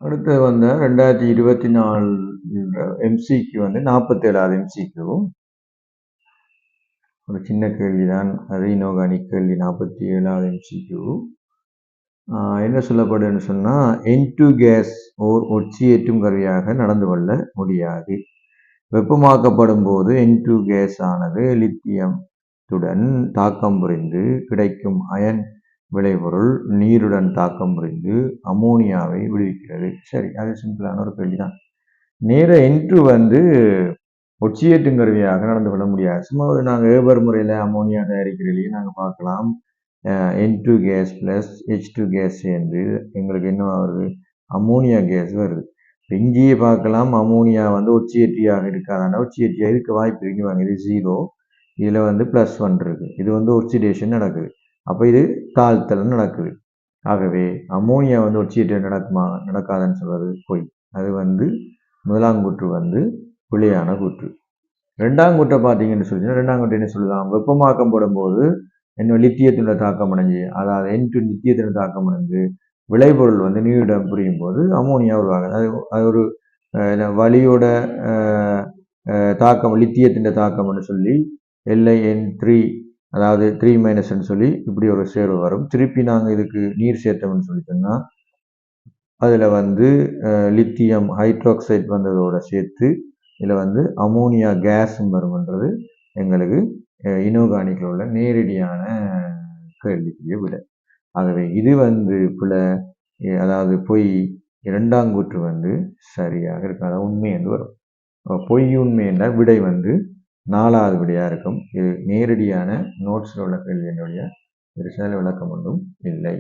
அடுத்து வந்த 2024 எம்சிக்கு வந்து 47வது எம்சிக்கு ஒரு சின்ன கேள்விதான். அது இனோகானிக் கேள்வி 47வது எம்சிக்கு. என்ன சொல்லப்படுதுன்னு சொன்னால், N2 கேஸ் ஓர் ஒட்சியேற்றும் கருவியாக நடந்து கொள்ள முடியாது. வெப்பமாக்கப்படும் போது N2 கேஸ் ஆனது லித்தியத்துடன் தாக்கம் புரிந்து கிடைக்கும் அயன் விளைபொருள் நீருடன் தாக்கம் புரிந்து அமோனியாவை விடுவிக்கிறது. சரி, அது சிம்பிளான ஒரு கேள்விதான். நேர N2 வந்து ஒட்சியேற்றும் கருவியாக நடந்து கொள்ள முடியாது. சும்மா நாங்கள் ஏபர் முறையில் அமோனியா தயாரிக்கிறதுலையே நாங்கள் பார்க்கலாம். N2 case plus H2 case சேர்ந்து எங்களுக்கு என்ன வருது, அமோனியா கேஸ் வருது. இங்கேயே பார்க்கலாம், அமோனியா வந்து ஒட்சியேற்றியாக இருக்காதாண்டா, ஒட்சியேற்றியாக இருக்க வாய்ப்பு இருக்குவாங்க. இது 0, இதில் வந்து +1 இருக்குது. இது வந்து ஒக்சிடேஷன் நடக்குது. அப்போ இது தாழ்த்தல் நடக்குது. ஆகவே அமோனியா வந்து ஒட்சியேற்ற நடக்காதுன்னு சொல்வது பொய். அது வந்து முதலாம் கூற்று வந்து பிழையான கூற்று. ரெண்டாம் கூற்றை பார்த்தீங்கன்னு சொல்லிச்சுன்னா, ரெண்டாம் கூற்று என்ன சொல்லலாம், வெப்பமாக்கம் போடும்போது என்ன லித்தியத்தின் தாக்கம் அடைஞ்சு, அதாவது N2 லித்தியத்தின் தாக்கம் அடைஞ்சு விளைபொருள் வந்து நீரிடம் புரியும் போது அமோனியா உருவாகுது. அது ஒரு வலியோட தாக்கம், லித்தியத்தின் தாக்கம்னு சொல்லி LiN3 அதாவது 3- சொல்லி இப்படி ஒரு சேர்வு வரும். திருப்பி நாங்கள் இதுக்கு நீர் சேர்த்தோம்னு சொல்லி சொன்னால் அதில் வந்து லித்தியம் ஹைட்ராக்சைடு வந்ததோட சேர்த்து இதில் வந்து அமோனியா கேஸும் வரும்ன்றது எங்களுக்கு இனோகானிக்கில் உள்ள நேரடியான கேள்விக்குரிய விட. ஆகவே இது வந்து பிழை, அதாவது பொய். இரண்டாம் கூற்று வந்து சரியாக இருக்கும். அதாவது உண்மை என்று வரும். பொய் உண்மை என்றால் விடை வந்து 4வது விடையாக இருக்கும். இது நேரடியான நோட்ஸில் உள்ள கேள்வி என்னுடைய விளக்கம் ஒன்றும் இல்லை.